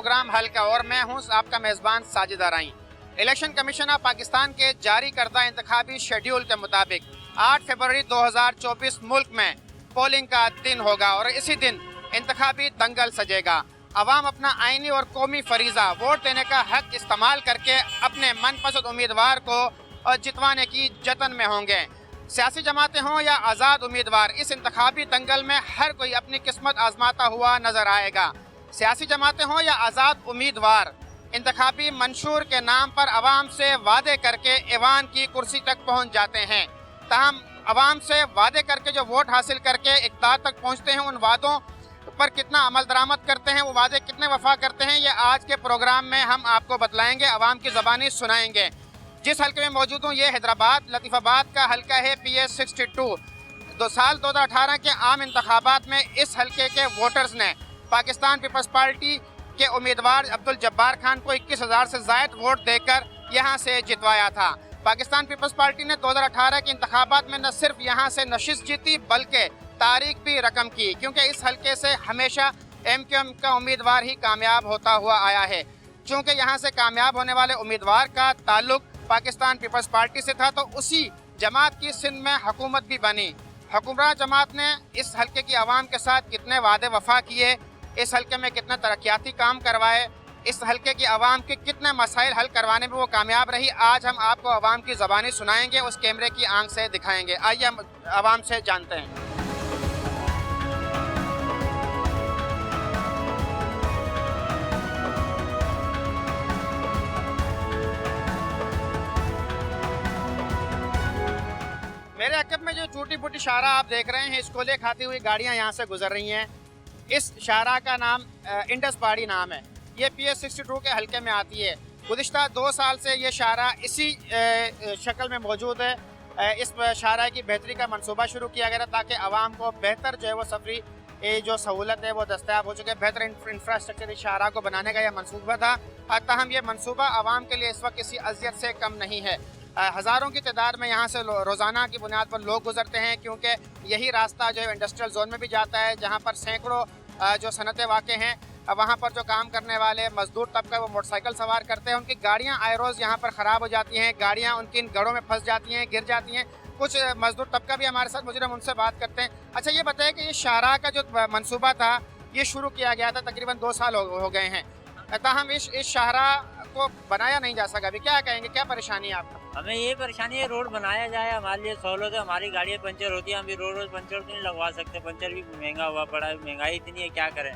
Programme हल्का और मैं हूं आपका मेज़बान Sajid Arai. Election commission of Pakistan के जारी करदा इंतखाबी शेड्यूल के मुताबिक 8 फरवरी 2024 मुल्क में पोलिंग का दिन होगा और इसी दिन इंतखाबी दंगल सजेगा। अवाम अपना आईनी और कौमी फरीज़ा वोट देने का हक इस्तेमाल करके अपने मनपसंद उम्मीदवार को जितवाने की जतन में होंगे। सियासी जमातें हों या आज़ाद उम्मीदवार, इस इंतखाबी दंगल में हर कोई अपनी किस्मत आजमाता हुआ नजर आएगा। सियासी जमातें हों या आज़ाद उम्मीदवार, इंतखाबी मंशूर के नाम पर अवाम से वादे करके ऐवान की कुर्सी तक पहुँच जाते हैं। ताहम अवाम से वादे करके जो वोट हासिल करके इक़्तिदार तक पहुँचते हैं, उन वादों पर कितना अमल दरामद करते हैं, वो वादे कितने वफा करते हैं, ये आज के प्रोग्राम में हम आपको बतलाएंगे, अवाम की ज़बानी सुनाएंगे। जिस हल्के में मौजूद हूँ ये हैदराबाद लतीफ़ाबाद का हल्का है PS 62। 2018 के आम इंतखाबात में इस हल्के के वोटर्स ने पाकिस्तान पीपल्स पार्टी के उम्मीदवार अब्दुल जब्बार खान को 21,000 से ज़ायद वोट देकर यहाँ से जितवाया था। पाकिस्तान पीपल्स पार्टी ने 2018 के इंतखाबात में न सिर्फ यहाँ से नशिस्त जीती बल्कि तारीख भी रकम की, क्योंकि इस हल्के से हमेशा MQM का उम्मीदवार ही कामयाब होता हुआ आया है। चूँकि यहाँ से कामयाब होने वाले उम्मीदवार का ताल्लुक पाकिस्तान पीपल्स पार्टी से था, तो उसी जमात की सिंध में हुकूमत भी बनी। हुक्मरान जमात ने इस हल्के की आवाम के साथ कितने वादे वफा किए, इस हल्के में कितने तरक्याती काम करवाए, इस हल्के की आवाम के कितने मसाइल हल करवाने में वो कामयाब रही, आज हम आपको आवाम की ज़बानी सुनाएंगे, उस कैमरे की आंख से दिखाएंगे। आइए हम आवाम से जानते हैं। मेरे अकब में जो टूटी फूटी शाहरा आप देख रहे हैं, इसको ले खाती हुई गाड़ियां यहाँ से गुजर रही हैं। इस शाहरा का नाम इंडस पहाड़ी नाम है। ये PS 62 के हल्के में आती है। गुज़िश्ता 2 साल से ये शाहरा इसी शक्ल में मौजूद है। इस शाहरा की बेहतरी का मंसूबा शुरू किया गया ताकि आवाम को बेहतर जो है वो सफरी जो सहूलत है वो दस्तयाब हो चुके। बेहतर इंफ्रास्ट्रक्चर इस शाहरा को बनाने का यह मंसूबा था। ताहम ये मंसूबा आवाम के लिए इस वक्त किसी अजियत से कम नहीं है। हज़ारों की तादाद में यहाँ से रोज़ाना की बुनियाद पर लोग गुजरते हैं, क्योंकि यही रास्ता जो है इंडस्ट्रियल जोन में भी जाता है, जहाँ पर सैकड़ों जो सनतें वाक़ हैं। वहाँ पर जो काम करने वाले मजदूर तबका वो मोटरसाइकिल सवार करते हैं, उनकी गाड़ियाँ आए रोज़ यहाँ पर ख़राब हो जाती हैं, गाड़ियाँ उनकी इन गड़ों में फंस जाती हैं, गिर जाती हैं। कुछ मजदूर तबका भी हमारे साथ मौजूद है, हम उनसे बात करते हैं। अच्छा, ये बताएं कि ये शाहरा का जो मनसूबा था ये शुरू किया गया था, तकरीबन 2 साल हो गए हैं, ताहम इस शाहरा को बनाया नहीं जा सका। अभी क्या कहेंगे, क्या परेशानी है आपका? हमें ये परेशानी है, रोड बनाया जाए, हमारे लिए सहूलत है। हमारी गाड़ियाँ पंचर होती हैं, हम भी रोज पंचर तो नहीं लगवा सकते, पंचर भी महंगा हुआ पड़ा है, महंगाई इतनी है, क्या करें।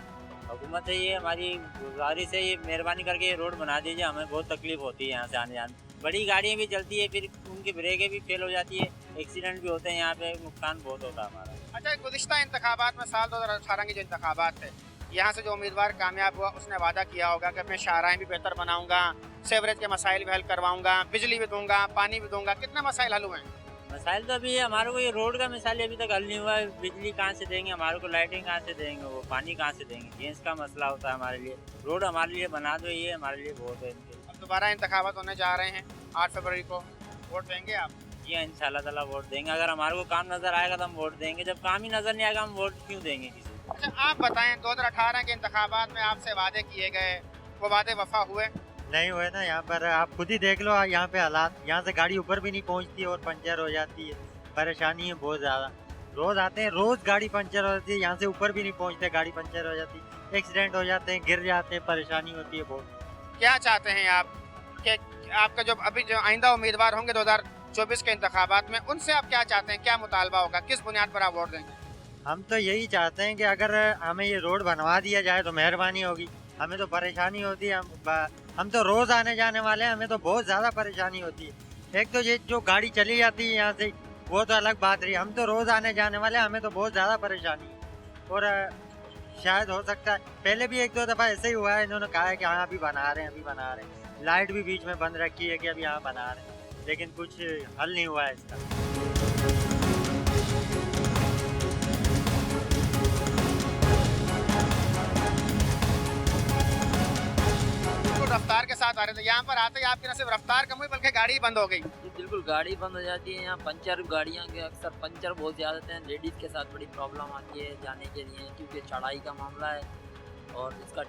हुकूमत से ये हमारी गुजारिश है, ये मेहरबानी करके ये रोड बना दीजिए, हमें बहुत तकलीफ होती है यहाँ से आने जाने। बड़ी गाड़ियाँ भी चलती है, फिर उनकी ब्रेकें भी फेल हो जाती है, एक्सीडेंट भी होते हैं, यहाँ पे नुकसान बहुत होता है हमारा। अच्छा, गुज़िश्ता इंतखाबात में साल 2018 के जो इंतखाबात थे, यहाँ से जो उम्मीदवार कामयाब हुआ उसने वादा किया होगा कि मैं शाहराएँ भी बेहतर बनाऊंगा, सेवरेज के मसाइल भी हल करवाऊंगा, बिजली भी दूंगा, पानी भी दूंगा। कितने मसाइल हल हुए हैं? मसाइल तो अभी हमारे को ये रोड का मिसाल अभी तक हल नहीं हुआ है। बिजली कहाँ से देंगे हमारे को, लाइटिंग कहाँ से देंगे, वो पानी कहाँ से देंगे, गैस का मसला होता है हमारे लिए। रोड हमारे लिए बना दो, ये हमारे लिए बहुत है। अब दोबारा इंतखाबात होने जा रहे हैं 8 फरवरी को, वोट देंगे आप? जी इंशाल्लाह ताला वोट देंगे। अगर हमारे को काम नज़र आएगा तो हम वोट देंगे, जब काम ही नज़र नहीं आएगा हम वोट क्यों देंगे किसी को। अच्छा, आप बताएं, 2018 के इंतखाबात में आपसे वादे किए गए, वो वादे वफा हुए? नहीं हुए ना। यहाँ पर आप खुद ही देख लो, यहाँ पे हालात, यहाँ से गाड़ी ऊपर भी नहीं पहुँचती और पंचर हो जाती है। परेशानी है बहुत ज़्यादा। रोज़ आते हैं, रोज़ गाड़ी पंचर हो जाती है, यहाँ से ऊपर भी नहीं पहुँचते, गाड़ी पंचर हो जाती है, एक्सीडेंट हो जाते हैं, गिर जाते हैं, परेशानी होती है बहुत। क्या चाहते हैं आप कि आपका जो अभी जो आइंदा उम्मीदवार होंगे 2024 के इंतखाबात में, उनसे आप क्या चाहते हैं, क्या मुतालबा होगा, किस बुनियाद पर आप वोट देंगे? हम तो यही चाहते हैं कि अगर हमें ये रोड बनवा दिया जाए तो मेहरबानी होगी। हमें तो परेशानी होती है, हम तो रोज़ आने जाने वाले हैं, हमें तो बहुत ज़्यादा परेशानी होती है। एक तो ये जो गाड़ी चली जाती है यहाँ से, वो तो अलग बात रही, हम तो रोज़ आने जाने वाले हैं, हमें तो बहुत ज़्यादा परेशानी है। और शायद हो सकता है पहले भी 1-2 दफ़ा ऐसे ही हुआ है, इन्होंने कहा है कि हाँ अभी बना रहे हैं, अभी बना रहे हैं। लाइट भी बीच में बंद रखी है कि अभी यहाँ बना रहे हैं, लेकिन कुछ हल नहीं हुआ है इसका। रफ्तार के साथ आ रहे थे, यहाँ पर आते ही आपकी न सिर्फ रफ्तार कम हुई बल्कि गाड़ी बंद हो गई। बिल्कुल गाड़ी बंद हो जाती है। यहाँ पंचर गाड़ियाँ के अक्सर पंचर बहुत ज़्यादा होते हैं। लेडीज़ के साथ बड़ी प्रॉब्लम आती है जाने के लिए, क्योंकि चढ़ाई का मामला है और इसका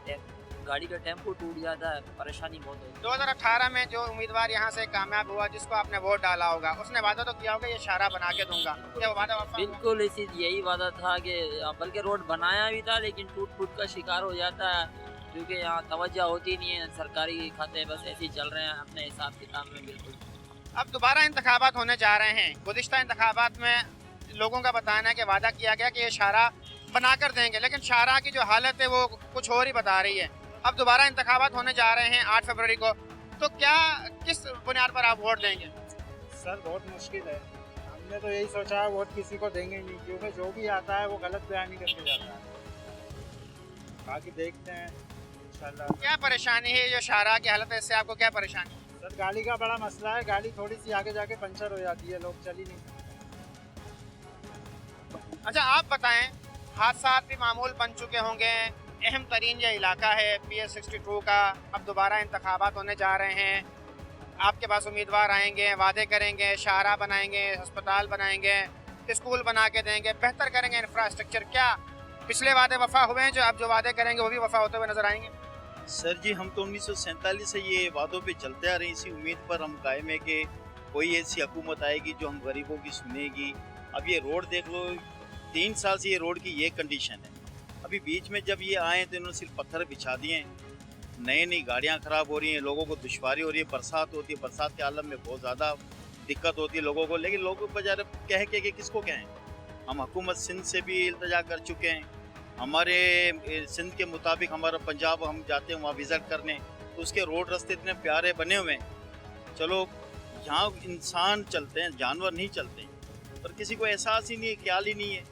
गाड़ी का टेम्पो टूट जाता है, परेशानी बहुत होती 2018 में जो उम्मीदवार यहाँ से कामयाब हुआ, जिसको आपने वोट डाला होगा, उसने वादा तो किया होगा ये शारा बना के दूंगा, क्या वो वादा वफा है। हुआ? बिल्कुल इसी यही वादा था कि बल्कि रोड बनाया भी था लेकिन टूट फूट का शिकार हो जाता है, क्योंकि यहाँ तवज्जो होती नहीं है, सरकारी खाते बस ऐसे ही चल रहे हैं अपने हिसाब किताब में। बिल्कुल अब दोबारा इंतखाबात होने जा रहे हैं। गुज़िश्ता इंतखाबात में लोगों का बताना है कि वादा किया गया कि ये शारा बनाकर देंगे, लेकिन शारा की जो हालत है वो कुछ और ही बता रही है। अब दोबारा इंतखाबात होने जा रहे हैं 8 फरवरी को, तो क्या किस बुनियाद पर आप वोट देंगे? सर बहुत मुश्किल है। हमने तो यही सोचा है वोट किसी को देंगे नहीं, क्योंकि जो भी आता है वो गलत बयानी करके जाता है। बाकी देखते हैं इंशाल्लाह। क्या परेशानी है जो शारा की हालत है, इससे आपको क्या परेशानी है? सर गाड़ी का बड़ा मसला है, गाड़ी थोड़ी सी आगे जाके पंचर हो जाती है, लोग चल ही नहीं सकते। अच्छा आप बताएं, हादसा भी मामूल बन चुके होंगे, अहम तरीन ये इलाका है PS 62 का। अब दोबारा इंतखाबात होने जा रहे हैं, आपके पास उम्मीदवार आएंगे, वादे करेंगे, शाहरा बनाएंगे, अस्पताल बनाएंगे, स्कूल बना के देंगे, बेहतर करेंगे इंफ्रास्ट्रक्चर। क्या पिछले वादे वफा हुए हैं? जो अब जो वादे करेंगे वो भी वफा होते हुए नजर आएंगे? सर जी, हम तो 1947 से ये वादों पे चलते आ रहे हैं। इसी उम्मीद पर हम कायम है कि कोई ऐसी हुकूमत आएगी जो हम गरीबों की सुनेगी। अब ये रोड देख लो, 3 साल से ये रोड की ये कंडीशन है। अभी बीच में जब ये आए तो इन्होंने सिर्फ पत्थर बिछा दिए हैं, नई गाड़ियाँ ख़राब हो रही हैं, लोगों को दुश्वारी हो रही है। बरसात होती है, बरसात के आलम में बहुत ज़्यादा दिक्कत होती है लोगों को, लेकिन लोगों को बेचारे कह के किसको कहें। हम हुकूमत सिंध से भी इल्तिजा कर चुके हैं। हमारे सिंध के मुताबिक हमारा पंजाब हम जाते हैं वहाँ विज़िट करने, तो उसके रोड रास्ते इतने प्यारे बने हुए हैं। चलो यहाँ इंसान चलते हैं, जानवर नहीं चलते हैं, पर किसी को एहसास ही नहीं है, ख्याल ही नहीं है।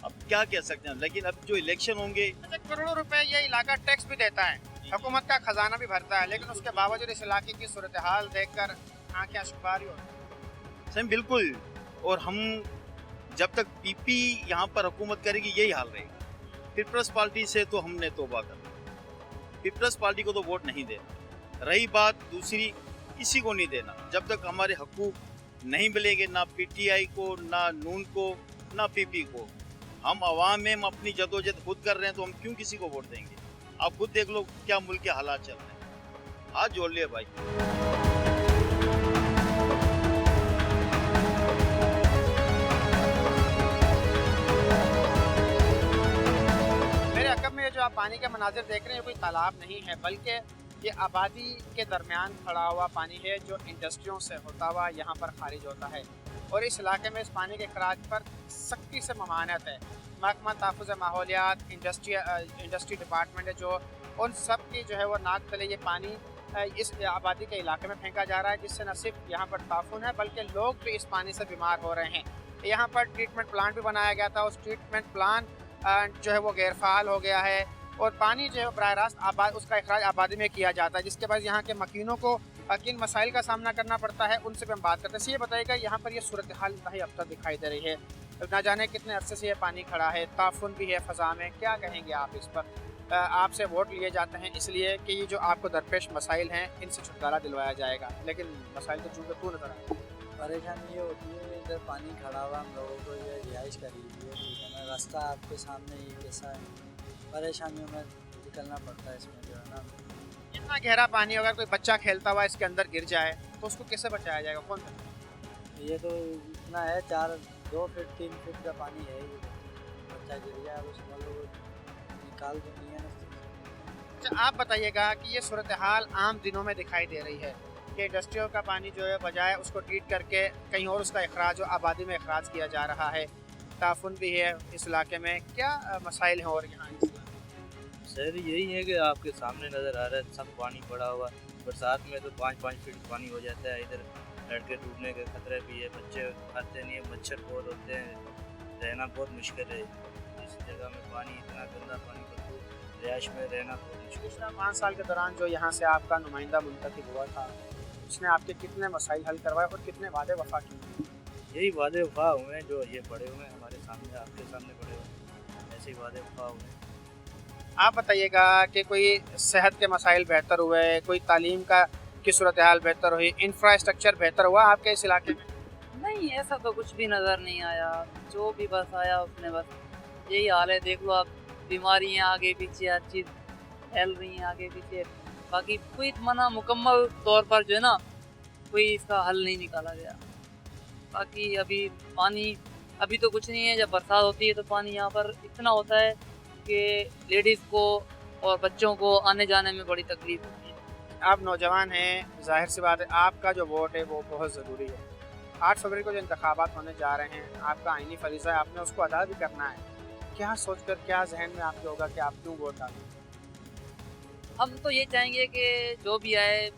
अब क्या कह सकते हैं। लेकिन अब जो इलेक्शन होंगे, अच्छा, करोड़ों रुपए ये इलाका टैक्स भी देता है, हुकूमत का खजाना भी भरता है, लेकिन उसके बावजूद इस इलाके की सूरत हाल देखकर आंखें अश्कबारी होती हैं। सही बिल्कुल। और हम जब तक PP यहाँ पर हुकूमत करेगी यही हाल रहेगा। पीपल्स पार्टी से तो हमने तौबा कर ली, पीपल्स पार्टी को तो वोट नहीं देना। रही बात दूसरी, किसी को नहीं देना जब तक हमारे हकूक नहीं मिलेंगे, ना PTI को, ना नून को, ना PP को। हम आवाम में हम अपनी जदोजहद खुद कर रहे हैं, तो हम क्यों किसी को वोट देंगे? आप खुद देख लो क्या मुल्क के हालात चल रहे हैं। हाथ जोड़ लिया भाई। मेरे अकब में ये जो आप पानी के मनाजिर देख रहे हैं, ये कोई तालाब नहीं है, बल्कि ये आबादी के दरमियान खड़ा हुआ पानी है जो इंडस्ट्रियों से होता हुआ यहाँ पर खारिज होता है। और इस इलाके में इस पानी के खराज पर सख्ती से ममानत है। महकमा तहफ़्फ़ुज़ माहौलियात, इंडस्ट्री डिपार्टमेंट है जो, उन सब की जो है वो नाक तले ये पानी इस आबादी के इलाके में फेंका जा रहा है, जिससे न सिर्फ यहाँ पर ताफुन है बल्कि लोग भी इस पानी से बीमार हो रहे हैं। यहाँ पर ट्रीटमेंट प्लांट भी बनाया गया था, उस ट्रीटमेंट प्लांट जो है वो गैरफाल हो गया है और पानी जो है बराह रास्त उसका अखराज आबादी में किया जाता है, जिसके बाद यहाँ के मकीनों को किन मसाइल का सामना करना पड़ता है उनसे भी हम बात करते हैं। ये बताइएगा, यहाँ पर ये सूरत हाल इंतहाई अब तक दिखाई दे रही है, ना जाने कितने अरसे से ये पानी खड़ा है, ताफुन भी है फ़ज़ा में, क्या कहेंगे आप इस पर? आपसे वोट लिए जाते हैं इसलिए कि ये जो आपको दरपेश मसाइल हैं इनसे छुटकारा दिलवाया जाएगा, लेकिन मसाइल तो चूँकि तू नजर आए। परेशानी ये होती है, इधर पानी खड़ा हुआ, हम लोगों को ये रिहाइश करीब है, ठीक है ना, रास्ता आपके सामने ही कैसा है, परेशानियों में निकलना पड़ता है इसमें जो है ना। इतना गहरा पानी, अगर कोई बच्चा खेलता हुआ इसके अंदर गिर जाए तो उसको कैसे बचाया जाएगा? कौन सा? ये तो इतना है, 2 फीट 3 फीट का पानी है, ये बच्चा गिर जाए उसको निकाल दो नहीं है ना। अच्छा आप बताइएगा कि ये सूरत हाल आम दिनों में दिखाई दे रही है कि इंडस्ट्रियल का पानी जो है बजाय उसको ट्रीट करके कहीं और उसका अखराज हो आबादी में अखराज किया जा रहा है, ताफुन भी है इस इलाके में, क्या मसाइल हैं और यहाँ? सर यही है कि आपके सामने नज़र आ रहा है, सब पानी पड़ा हुआ, बरसात में तो 5-5 फीट पानी हो जाता है। इधर लड़के डूबने के खतरे भी है, बच्चे आते नहीं है, मच्छर बहुत होते हैं, रहना बहुत मुश्किल है इस जगह में। पानी इतना गंदा पानी, रिहाइश में रहना बहुत मुश्किल। पिछले 5 साल के दौरान जो यहाँ से आपका नुमाइंदा मुंतखब हुआ था, उसने आपके कितने मसाइल हल करवाए और कितने वादे वफा किए? यही वादे वफा हुए हैं जो ये पड़े हुए हैं हमारे सामने, आपके सामने पड़े हुए हैं, ऐसे ही वादे वफा हुए हैं। आप बताइएगा कि कोई सेहत के मसाइल बेहतर हुए, कोई तालीम की सूरत हाल बेहतर हुई, इंफ्रास्ट्रक्चर बेहतर हुआ आपके इस इलाके में? नहीं, ऐसा तो कुछ भी नज़र नहीं आया, जो भी बस आया उसने बस यही हाल है। देख लो आप, बीमारियाँ आगे पीछे हर चीज़, फैल रही हैं आगे पीछे। बाकी कोई मना मुकम्मल तौर पर जो है ना कोई इसका हल नहीं निकाला गया। बाकी अभी पानी अभी तो कुछ नहीं है, जब बरसात होती है तो पानी यहाँ पर इतना होता है कि लेडीज़ को और बच्चों को आने जाने में बड़ी तकलीफ होती है। आप नौजवान हैं, जाहिर सी बात है आपका जो वोट है वो बहुत ज़रूरी है। 8 फरवरी को जो इंतखाबात होने जा रहे हैं, आपका आईनी फरीज़ा है, आपने उसको अदा भी करना है। क्या सोचकर, क्या जहन में आपके होगा कि आप क्यों वोट डालें? हम तो ये चाहेंगे कि जो भी आए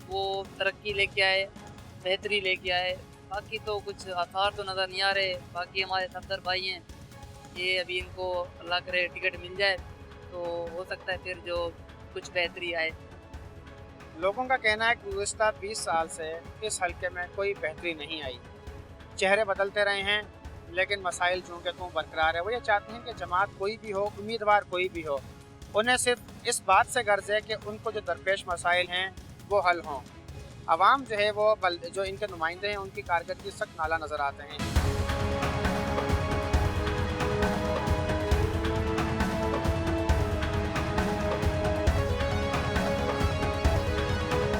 वो तरक्की लेके आए, बेहतरी लेके आए। बाकी तो कुछ आसार तो नज़र नहीं आ रहे। बाकी हमारे सफदर भाई हैं, ये अभी इनको अल्लाह करे टिकट मिल जाए तो हो सकता है फिर जो कुछ बेहतरी आए। लोगों का कहना है कि गुज़िश्ता 20 साल से इस हल्के में कोई बेहतरी नहीं आई। चेहरे बदलते रहे हैं लेकिन मसाइल चूँ के तूँ बरकरार है। वो ये चाहते हैं कि जमात कोई भी हो, उम्मीदवार कोई भी हो, उन्हें सिर्फ इस बात से गर्ज है कि उनको जो दरपेश मसाइल हैं वो हल हों। आवाम जो है वो जो इनके नुमाइंदे हैं उनकी कारकर्दगी सख्त नाला नज़र आते हैं।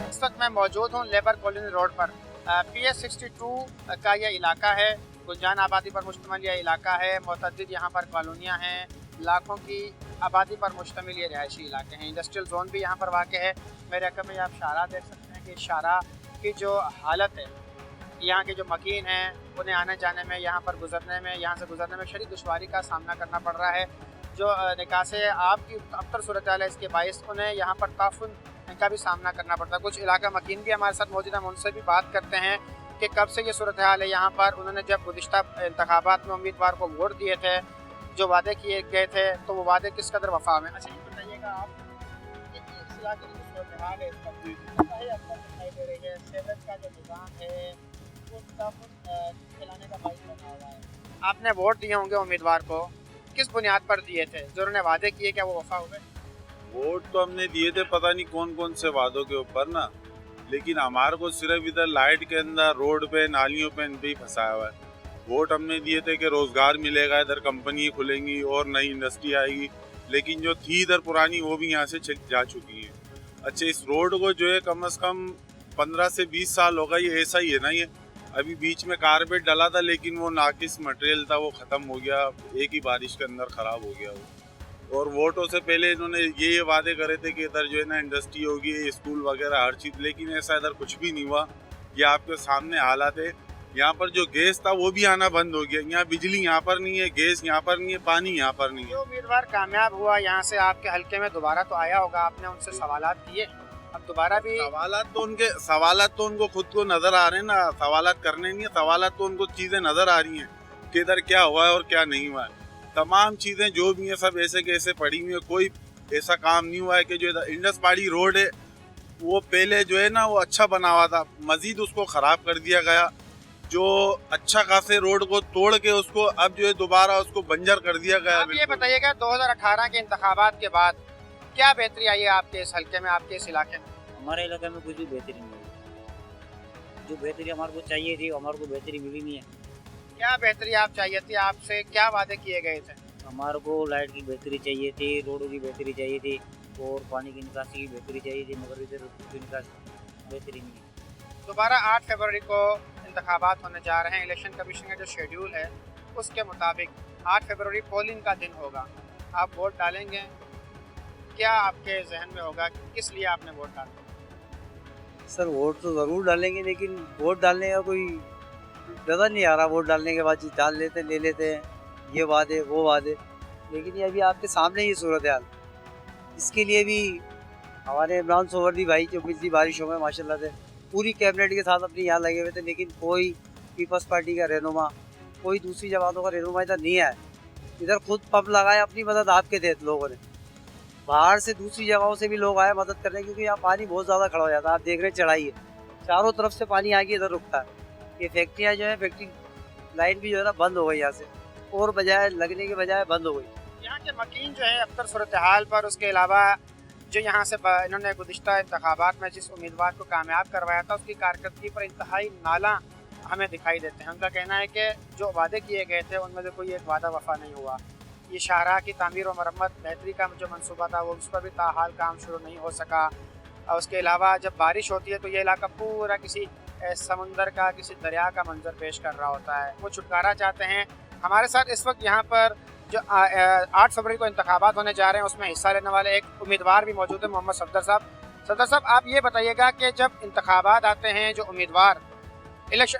इस वक्त मैं मौजूद हूँ लेबर कॉलोनी रोड पर। PS 62 का यह इलाका है, गुंजान आबादी पर मुश्तमिल यह इलाका है। मुतअद्दिद यहाँ पर कॉलोनियाँ हैं, लाखों की आबादी पर मुश्तमिल ये रिहायशी इलाके हैं। इंडस्ट्रियल जोन भी यहाँ पर वाक़ है। मेरे अकब में आप शारा देख सकते हैं कि शारा की जो हालत है, यहाँ के जो मकीन हैं उन्हें आने जाने में, यहाँ पर गुजरने में, यहाँ से गुजरने में शदीद दुश्वारी का सामना करना पड़ रहा है। जो निकासे आपकी अबतर सूरत हाल है, इसके बायस उन्हें यहाँ पर ताफुन का भी सामना करना पड़ता है। कुछ इलाका मकीन भी हमारे साथ मौजूद है, हम उनसे भी बात करते हैं कि कब से ये सूरत हाल है यहाँ पर। उन्होंने जब गुज़िश्ता इंतखाबात में उम्मीदवार को वोट दिए थे, जो वादे किए गए थे, तो वो वादे किस कदर वफा में। अच्छा, ये बताइएगा आप कि इस इलाके की जो सूरत हाल है इस पर दिखाई दे रही है, सेवरेज का जो निज़ाम है वो खिलाने का बाइस बना हुआ है। आपने वोट दिए होंगे उम्मीदवार को, किस बुनियाद पर दिए थे? जो उन्होंने वादे किए क्या वो वफा हुए? वोट तो हमने दिए थे पता नहीं कौन कौन से वादों के ऊपर ना, लेकिन हमारे को सिर्फ इधर लाइट के अंदर, रोड पे, नालियों पे इन पे ही फंसाया हुआ है। वोट हमने दिए थे कि रोजगार मिलेगा, इधर कंपनी खुलेंगी और नई इंडस्ट्री आएगी, लेकिन जो थी इधर पुरानी वो भी यहाँ से जा चुकी है। अच्छा, इस रोड को जो है कम से कम 15 से 20 साल होगा, ये ऐसा ही है ना। ये अभी बीच में कारपेट डला था लेकिन वो नाकिस मटेरियल था, वो ख़त्म हो गया, एक ही बारिश के अंदर ख़राब हो गया वो। और वोटों से पहले इन्होंने ये वादे करे थे कि इधर जो है ना इंडस्ट्री होगी, स्कूल वगैरह हर चीज़, लेकिन ऐसा इधर कुछ भी नहीं हुआ। ये आपके सामने हालात है। यहाँ पर जो गैस था वो भी आना बंद हो गया। यहाँ बिजली यहाँ पर नहीं है, गैस यहाँ पर नहीं है, पानी यहाँ पर नहीं है। जो उम्मीदवार कामयाब हुआ यहाँ से आपके हल्के में, दोबारा तो आया होगा, आपने उनसे सवालात किए, अब दोबारा भी सवालात तो उनको खुद को नजर आ रहे हैं ना। सवालात करने नहीं है, सवालात तो उनको चीजें नजर आ रही हैं कि इधर क्या हुआ है और क्या नहीं हुआ है। तमाम चीजें जो भी हैं सब ऐसे के ऐसे पड़ी हुई है। कोई ऐसा काम नहीं हुआ है कि जो इधर इंडस पाड़ी रोड है वो पहले जो है ना वो अच्छा बना हुआ था, मजीद उसको खराब कर दिया गया। जो अच्छा खासे रोड को तोड़ के उसको अब जो है दोबारा उसको बंजर कर दिया गया। आप ये बताइएगा 2018 के इंतखाबात के बाद क्या बेहतरी आई है आपके इस हल्के में, आपके इस इलाके में? हमारे इलाके में कुछ भी बेहतरी नहीं हुई। जो बेहतरी हमारे को चाहिए थी हमारे को बेहतरी मिली नहीं है। क्या बेहतरी आप चाहिए थी? आपसे क्या वादे किए गए थे? हमारे को लाइट की बेहतरी चाहिए थी, रोडों की बेहतरी चाहिए थी और पानी की निकासी की बेहतरी चाहिए थी, मगर इधर की निकासी बेहतरी नहीं है। दोबारा 8 फरवरी को इंतखाबात होने जा रहे हैं। इलेक्शन कमीशन का जो शेड्यूल है उसके मुताबिक 8 फरवरी पोलिंग का दिन होगा। आप वोट डालेंगे, क्या आपके जहन में होगा किस लिए आपने वोट डाला? सर वोट तो ज़रूर डालेंगे, लेकिन वोट डालने का कोई नज़र नहीं आ रहा। वोट डालने के बाद जी डाल लेते ले लेते हैं, ये वादे वो वादे, लेकिन ये अभी आपके सामने ही सूरत हाल। इसके लिए भी हमारे इमरान सोवर्दी भाई जो पिछली बारिशों में माशाल्लाह से पूरी कैबिनेट के साथ अपनी यहाँ लगे हुए थे, लेकिन कोई पीपल्स पार्टी का रहनुमा, कोई दूसरी जमातों का रहनुमा इधर नहीं आया। इधर खुद पंप लगाए, अपनी मदद आपके तहत लोगों ने, बाहर से दूसरी जगहों से भी लोग आए मदद करने, क्योंकि यहाँ पानी बहुत ज़्यादा खड़ा हो जाता है। आप देख रहे हैं चढ़ाई है, चारों तरफ से पानी आके इधर रुकता है। ये फैक्ट्रियाँ जो है, फैक्ट्री लाइन भी जो है ना बंद हो गई यहाँ से, और बजाय लगने के बजाय बंद हो गई। यहाँ के मकीन जो है अबतर सूरत हाल पर, उसके अलावा जो यहाँ से इन्होंने गुज़िश्ता इंतखाबात में जिस उम्मीदवार को कामयाब करवाया था उसकी कारकर्दगी पर इंतहाई नाला हमें दिखाई देते हैं। उनका कहना है कि जो वादे किए गए थे उनमें से कोई एक वादा वफा नहीं हुआ। ये शाहराह की तामीर और मरम्मत बेहतरी का जो मंसूबा था वो उस पर भी ताहाल काम शुरू नहीं हो सका। और उसके अलावा जब बारिश होती है तो ये इलाका पूरा किसी समुंदर का, किसी दरिया का मंजर पेश कर रहा होता है। वो छुटकारा चाहते हैं। हमारे साथ इस वक्त यहाँ पर जो 8 फरवरी को इंतखाबात होने जा रहे हैं उसमें हिस्सा लेने वाले एक उम्मीदवार भी मौजूद है, मोहम्मद सफदर साहब। सफदर साहब, आप ये बताइएगा कि जब इंतखाबात आते हैं, जो उम्मीदवार इलेक्शन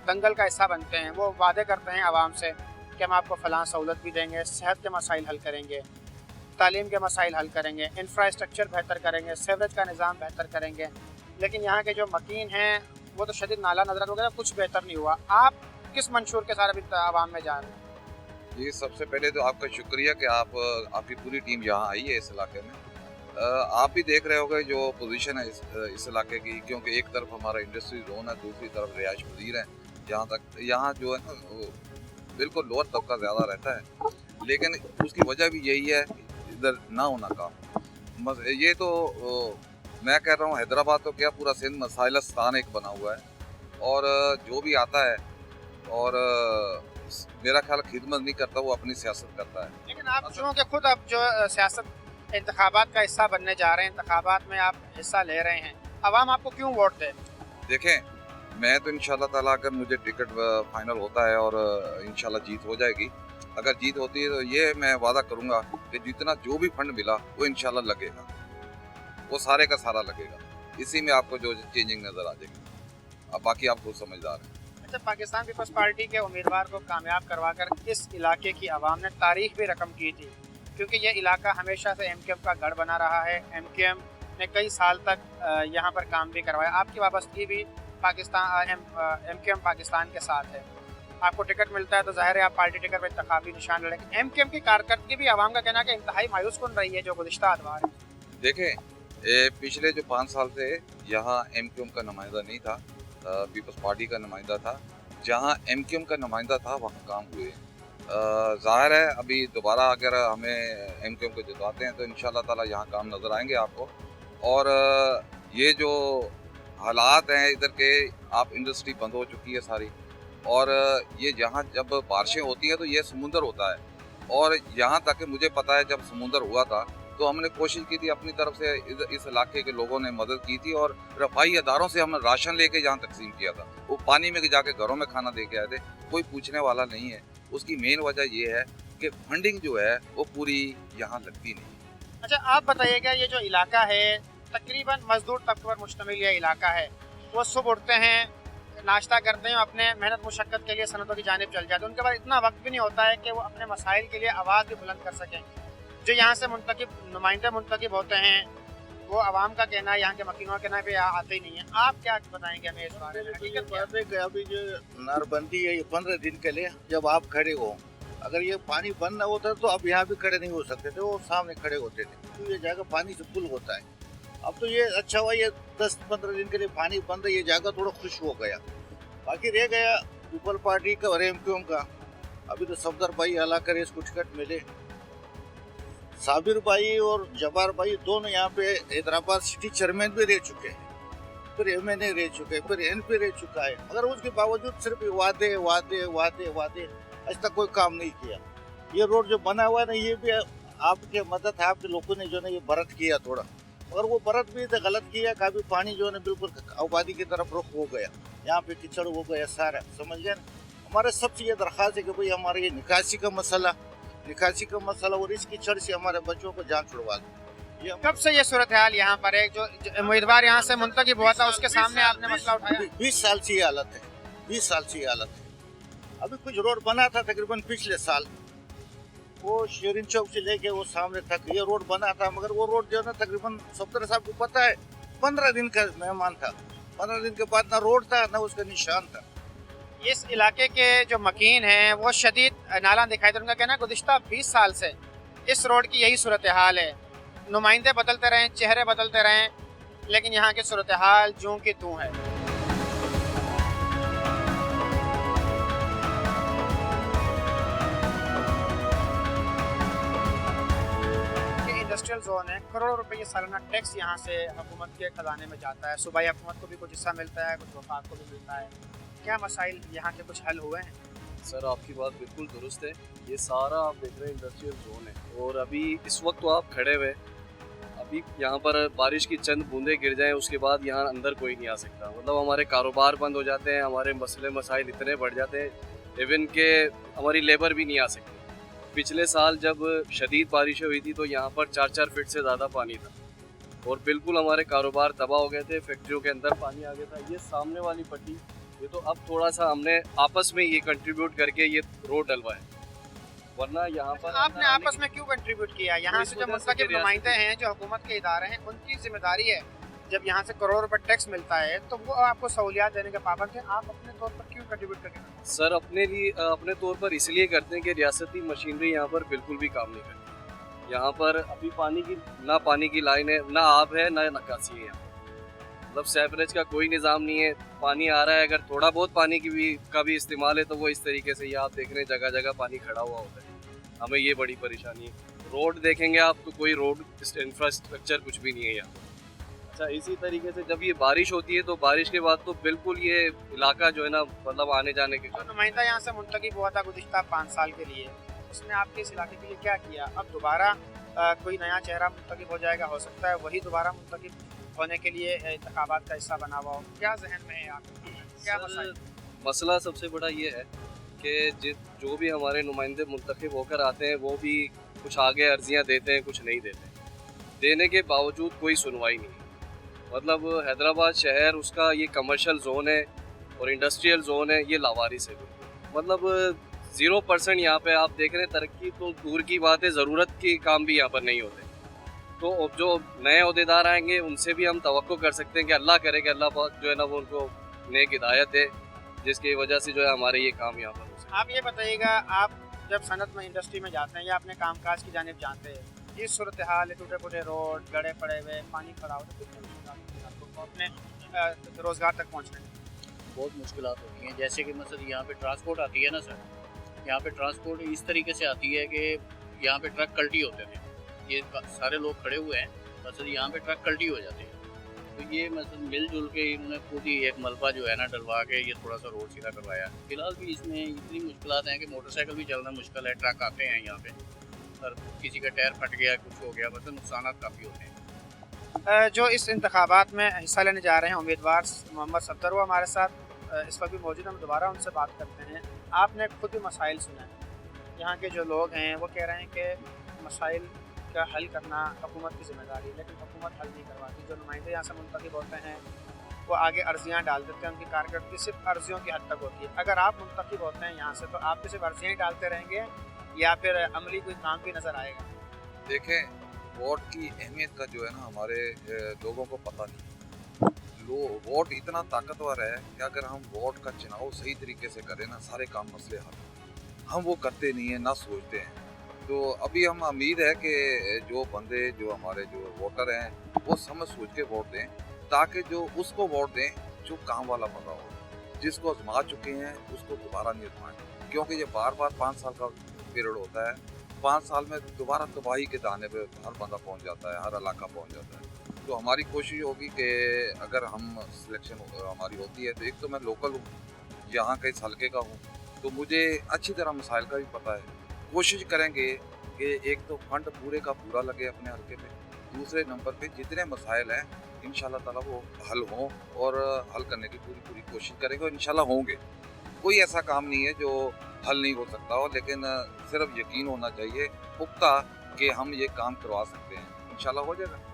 दंगल का हिस्सा बनते हैं, वो वादे करते हैं आवाम से कि हम आपको फ़लाँ सहूलत भी देंगे, सेहत के मसाइल हल करेंगे, तालीम के मसाइल हल करेंगे, इंफ्रास्ट्रक्चर बेहतर करेंगे, सेवरेज का निज़ाम बेहतर करेंगे, लेकिन यहाँ के जो मकीन हैं वो तो शदीद नाला नजर वगैरह कुछ बेहतर नहीं हुआ। आप किस मंशूर के साथ अभी आवाम में जा रहे हैं? जी, सबसे पहले तो आपका शुक्रिया कि आपकी पूरी टीम यहाँ आई है इस इलाके में। आप भी देख रहे होंगे जो पोजीशन है इस इलाके की, क्योंकि एक तरफ हमारा इंडस्ट्री जोन है, दूसरी तरफ रिहाइश पजीर है। यहाँ जो है ना बिल्कुल लोअर तबका ज़्यादा रहता है, लेकिन उसकी वजह भी यही है इधर ना होना काम। ये तो मैं कह रहा हूँ हैदराबाद तो क्या पूरा सिंध मसाइलस्तान एक बना हुआ है, और जो भी आता है और मेरा ख्याल खिदमत नहीं करता, वो अपनी सियासत करता है। लेकिन आप चूँकि खुद अब जो सियासत इंतखाबात का हिस्सा बनने जा रहे हैं, इंतखाबात में आप हिस्सा ले रहे हैं, अवाम आपको क्यों वोट दे? देखें, मैं तो इंशाल्लाह ताला अगर मुझे टिकट फाइनल होता है और इंशाल्लाह जीत हो जाएगी, अगर जीत होती है तो ये मैं वादा करूंगा कि जितना जो भी फंड मिला वो इंशाल्लाह लगेगा, वो सारे का सारा लगेगा। इसी में आपको जो चेंजिंग नज़र आ जाएगी। अब बाकी आप खुद समझदार हैं। अच्छा, पाकिस्तान पीपल्स पार्टी के उम्मीदवार को कामयाब करवाकर इस इलाके की आवाम ने तारीख भी रकम की थी, क्योंकि ये इलाका हमेशा से MQM का गढ़ बना रहा है। MQM ने कई साल तक यहाँ पर काम भी करवाया। आपकी वाबस्तगी भी MQM पाकिस्तान के साथ है। आपको टिकट मिलता है तो जाहिर है आप पार्टी टिकट पर इंतखाबी निशान लड़ेंगे। MQM की कारकर्दगी भी आवाम का कहना है कि इंतहाई मायूस कन रही है जो गुज़िश्ता अदवार है। देखें, पिछले जो 5 साल से यहाँ MQM का नुमाइंदा नहीं था, पीपल्स पार्टी का नुमाइंदा था। जहाँ MQM का नुमाइंदा था वहाँ काम हुए। ज़ाहिर है अभी दोबारा अगर हमें MQM को जितवाते हैं तो इंशाल्लाह ताला यहाँ काम नज़र आएंगे आपको। और ये जो हालात हैं इधर के, आप इंडस्ट्री बंद हो चुकी है सारी, और ये जहाँ जब बारिशें होती हैं तो ये समुंदर होता है, और यहाँ तक मुझे पता है जब समुंदर हुआ था तो हमने कोशिश की थी अपनी तरफ से, इस इलाके के लोगों ने मदद की थी और रफाई अदारों से हमने राशन लेके यहाँ तकसीम किया था। वो पानी में जाके घरों में खाना दे के आए थे, कोई पूछने वाला नहीं है। उसकी मेन वजह ये है कि फंडिंग जो है वो पूरी यहाँ लगती नहीं। अच्छा, आप बताइएगा, ये जो इलाका है तकरीबन मजदूर तबके पर मुश्तमिल यह इलाका है। वो सुबह उठते हैं, नाश्ता करते हैं, अपने मेहनत मुशक्क़त के लिए सनतों की जानिब चल जाते हैं। उनके पास इतना वक्त भी नहीं होता है कि वो अपने मसाइल के लिए आवाज़ भी बुलंद कर सकें। जो यहाँ से नुमाइंदे मुंतखब होते हैं वो आवाम का कहना है, यहाँ के मकीनों का कहना है आते ही नहीं है। आप क्या बताएंगे हमें इस बारे में? हकीकत बात है कि अभी जो नारबंदी है ये 15 दिन के लिए, जब आप खड़े हो, अगर ये पानी बंद न होता तो अब यहाँ भी खड़े नहीं हो सकते थे, वो सामने खड़े होते थे, तो ये जगह पानी से फुल होता है। अब तो ये अच्छा हुआ, ये 10-15 दिन के लिए पानी बंद है, ये जगह थोड़ा खुश हो गया। बाकी रह गया पीपल पार्टी का और MQM का। अभी तो सफदर भाई अला करे इसको टिकट मिले, साबिर भाई और जब्बार भाई दोनों यहाँ पे हैदराबाद सिटी चेयरमैन भी रह चुके हैं, फिर MNA रह चुके हैं, फिर NP रह चुका है, मगर उसके बावजूद सिर्फ वादे वादे वादे वादे, आज तक कोई काम नहीं किया। ये रोड जो बना हुआ है ना, ये भी आपके मदद है, आपके लोगों ने जो है ये बरत किया थोड़ा, और वो बरत भी तो गलत किया। काफी पानी जो है बिल्कुल आबादी की तरफ रुख हो गया, यहाँ पे कीचड़ हो गया सारा, समझ गए। हमारे सबसे ये दरख्वास्त है कि भाई हमारे ये निकासी का मसला और इसकी कीचड़ से हमारे बच्चों को जान छुड़वा दो। कब से ये सूरत हाल यहाँ पर है? जो उम्मीदवार यहाँ से मुंतखब हुआ था उसके सामने आपने मसला उठाया? 20 साल से ये हालत है, 20 साल से ये हालत है। अभी कुछ रोड बना था तकरीबन पिछले साल, वो शेरिन चौक से लेके वो सामने तक ये रोड बना था, मगर वो रोड जो है ना तकरीबन सफदर साहब को पता है 15 दिन का मेहमान था, 15 दिन के बाद ना रोड था ना उसका निशान था। इस इलाके के जो मकीन हैं वो शदीद नाला दिखाई दे, उनका कहना है गुज़िश्ता 20 साल से इस रोड की यही सूरत हाल है। नुमाइंदे बदलते रहें, चेहरे बदलते रहें, लेकिन यहाँ की सूरत हाल जूं की तूं है। इंडस्ट्रियल जोन है, करोड़ों रुपए सालाना टैक्स यहाँ से हुकूमत के खजाने में जाता है। सूबाई हुकूमत को भी कुछ हिस्सा मिलता है, कुछ वफाक को भी मिलता है। क्या मसाइल यहाँ के कुछ हल हुए हैं? सर आपकी बात बिल्कुल दुरुस्त है। ये सारा आप देख रहे हैं इंडस्ट्रियल जोन है, और अभी इस वक्त तो आप खड़े हुए, अभी यहाँ पर बारिश की चंद बूंदें गिर जाएं उसके बाद यहाँ अंदर कोई नहीं आ सकता। मतलब हमारे कारोबार बंद हो जाते हैं, हमारे मसले मसाइल इतने बढ़ जाते हैं, इवन के हमारी लेबर भी नहीं आ सकती। पिछले साल जब शदीद बारिशें हुई थी तो यहाँ पर 4-4 फीट से ज़्यादा पानी था, और बिल्कुल हमारे कारोबार तबाह हो गए थे, फैक्ट्रियों के अंदर पानी आ गया था। ये सामने वाली पट्टी, ये तो अब थोड़ा सा हमने आपस में ये कंट्रीब्यूट करके ये रोड डलवाया, वरना यहाँ पर आपने आपस में क्यों कंट्रीब्यूट किया? यहाँ से जो मुस्तकिल नुमाइंदे हैं, जो हुकूमत के इदारे हैं, उनकी जिम्मेदारी है। जब यहाँ से करोड़ रुपए टैक्स मिलता है तो वो आपको सहूलियात देने के पाबंद है, आप अपने तौर पर क्यों कंट्रीब्यूट करते हैं? सर अपने तौर पर इसलिए करते हैं कि रियासती मशीनरी यहाँ पर बिल्कुल भी काम नहीं करती। यहाँ पर अभी पानी की लाइन है, ना आब है, ना निकासी है। यहाँ मतलब सेवरेज का कोई निज़ाम नहीं है। पानी आ रहा है, अगर थोड़ा बहुत पानी का भी इस्तेमाल है तो वो इस तरीके से, ये आप देख रहे हैं जगह जगह पानी खड़ा हुआ होता है। हमें ये बड़ी परेशानी है। रोड देखेंगे आप तो कोई रोड इंफ्रास्ट्रक्चर कुछ भी नहीं है यहाँ। अच्छा, इसी तरीके से जब ये बारिश होती है तो बारिश के बाद तो बिल्कुल ये इलाका जो है ना, मतलब आने जाने के नुमाइंदा यहाँ से मुंतखब हुआ था गुज़िश्ता 5 साल के लिए, उसने आपके इस इलाके के लिए क्या किया? अब दोबारा कोई नया चेहरा मुंतखब हो जाएगा, हो सकता है वही दोबारा मुंतखब होने के लिए इंतखाबात का हिस्सा बना हुआ हो। क्या जहन में है आपके? क्या मसला सबसे बड़ा ये है कि जो भी हमारे नुमाइंदे मुंतखब होकर आते हैं वो भी कुछ आगे अर्जियाँ देते हैं, कुछ नहीं देते। देने के बावजूद कोई सुनवाई नहीं है। मतलब हैदराबाद शहर, उसका ये कमर्शियल जोन है और इंडस्ट्रियल जोन है, ये लावारिस है। मतलब 0% यहाँ पे आप देख रहे हैं। तरक्की तो दूर की बात है, ज़रूरत के काम भी यहाँ पर नहीं होते। तो जो नए अहदेदार आएंगे उनसे भी हम तवक्को कर सकते हैं कि अल्लाह करे कि अल्लाह पाक जो है ना वो उनको नेक हिदायत है, जिसकी वजह से जो है हमारे ये काम यहाँ पर हो सके। आप ये बताइएगा, आप जब सनत में इंडस्ट्री में जाते हैं या अपने कामकाज की जानिब जानते हैं, ये सूरत हाल है, टूटे फूटे रोड, गड़े पड़े हुए, पानी खड़ा हो, तो कितनी मुश्किल आपको अपने रोज़गार तक पहुँचने में? बहुत मुश्किल होती हैं। जैसे कि मतलब यहाँ पे ट्रांसपोर्ट आती है ना सर, यहाँ पे ट्रांसपोर्ट इस तरीके से आती है कि यहाँ पे ट्रक कल्टी होते थे, ये सारे लोग खड़े हुए हैं, मतलब यहाँ पे ट्रक कल्टी हो जाते हैं। तो ये मतलब मिलजुल के इन्होंने खुद ही एक मलबा जो है ना डलवा के ये थोड़ा सा रोड सीधा करवाया। फिलहाल भी इसमें इतनी मुश्किलात हैं कि मोटरसाइकिल भी चलना मुश्किल है, ट्रक आते हैं यहाँ पे, और किसी का टायर फट गया, कुछ हो गया, मतलब नुकसान काफ़ी होते हैं। जो इस इंतखाबात में हिस्सा लेने जा रहे हैं उम्मीदवार मोहम्मद सफदर, वो हमारे साथ इस वक्त भी मौजूद हैं। हम दोबारा उनसे बात करते हैं। आपने खुद भी मसाइल सुना है, यहाँ के जो लोग हैं वो कह रहे हैं कि मसाइल का हल करना हुकूमत की जिम्मेदारी है, लेकिन हुकूमत हल नहीं करवाती। जो नुमाइंदे यहाँ से मुंतखब होते हैं वो आगे अर्जियाँ डाल देते हैं, उनकी कारकर्दगी सिर्फ अर्जियों की हद तक होती है। अगर आप मुंतखब होते हैं यहाँ से तो आप सिर्फ अर्जियाँ डालते रहेंगे या फिर अमली कोई काम भी नज़र आएगा? देखें, वोट की अहमियत का जो है ना हमारे लोगों को पता नहीं। वोट इतना ताकतवर है कि अगर हम वोट का चुनाव सही तरीके से करें ना, सारे काम मसले हल। हम वो करते नहीं है, ना सोचते हैं। तो अभी हम उम्मीद है कि जो बंदे, जो हमारे जो वोटर हैं, वो समझ सोच के वोट दें, ताकि जो उसको वोट दें जो काम वाला बंदा हो, जिसको आजमा चुके हैं उसको दोबारा नहीं आजमाएं। क्योंकि ये बार 5 साल का पीरियड होता है, 5 साल में दोबारा तबाही के दाने पे हर बंदा पहुंच जाता है, हर इलाका पहुंच जाता है। तो हमारी कोशिश होगी कि अगर हम सिलेक्शन हमारी होती है तो एक तो मैं लोकल हूँ, यहाँ के इस हल्के का हूँ, तो मुझे अच्छी तरह मसाइल का भी पता है। कोशिश करेंगे कि एक तो फंड पूरे का पूरा लगे अपने हल्के में, दूसरे नंबर पे जितने मसाइल हैं इंशाल्लाह ताला वो हल हों, और हल करने की पूरी कोशिश करेंगे, और इंशाल्लाह होंगे। कोई ऐसा काम नहीं है जो हल नहीं हो सकता हो, लेकिन सिर्फ यकीन होना चाहिए पुख्ता कि हम ये काम करवा सकते हैं, इंशाल्लाह हो जाएगा।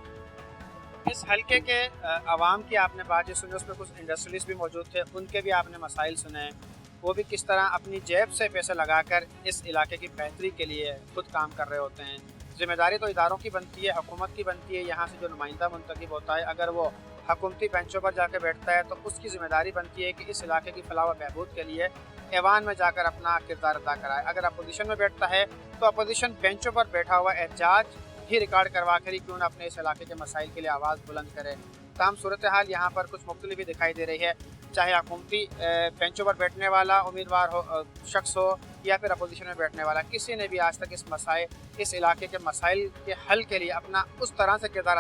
इस हल्के के आवाम की आपने बातें सुनी, उसमें कुछ इंडस्ट्रियलिस्ट भी मौजूद थे, उनके भी आपने मसाइल सुने, वो भी किस तरह अपनी जेब से पैसे लगाकर इस इलाके की बेहतरी के लिए खुद काम कर रहे होते हैं। जिम्मेदारी तो इदारों की बनती है, हुकूमत की बनती है। यहाँ से जो नुमाइंदा मुंतखब होता है, अगर वो हुकूमती बेंचों पर जाकर बैठता है तो उसकी जिम्मेदारी बनती है कि इस इलाके की फलाह व बहबूद के लिए ऐवान में जाकर अपना किरदार अदा कराए। अगर अपोजिशन में बैठता है तो अपोजिशन बेंचों पर बैठा हुआ एहतजाज ही रिकॉर्ड करवा कर ही क्यों ना अपने इस इलाके के मसाइल के लिए आवाज़ बुलंद करे। तमाम सूरत हाल यहाँ पर कुछ मुख्तलिफ भी दिखाई दे रही है, चाहे हुकूमती बेंचों पर बैठने वाला उम्मीदवार हो, शख्स हो, या फिर अपोजिशन में बैठने वाला, किसी ने भी आज तक इस इलाके के मसाइल के हल के लिए अपना उस तरह से किरदार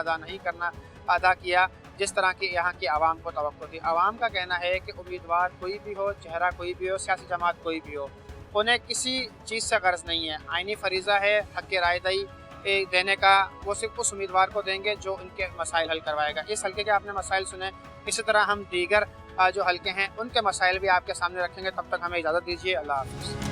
अदा किया जिस तरह की यहाँ की आवाम को तवक्को थी। आवाम का कहना है कि उम्मीदवार कोई भी हो, चेहरा कोई भी हो, सियासी जमात कोई भी हो, उन्हें किसी चीज़ से गर्ज नहीं है। आइनी फरीज़ा है हक़ राय दही देने का, वो सिर्फ उस उम्मीदवार को देंगे जो उनके मसाइल हल करवाएगा। इस हल्के के आपने मसाइल सुने, इसी तरह हम दीगर जो हल्के हैं उनके मसाइल भी आपके सामने रखेंगे। तब तक हमें इजाज़त दीजिए, अल्लाह हाफ़िज़।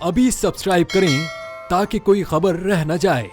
अभी सब्सक्राइब करें ताकि कोई खबर रह न जाए।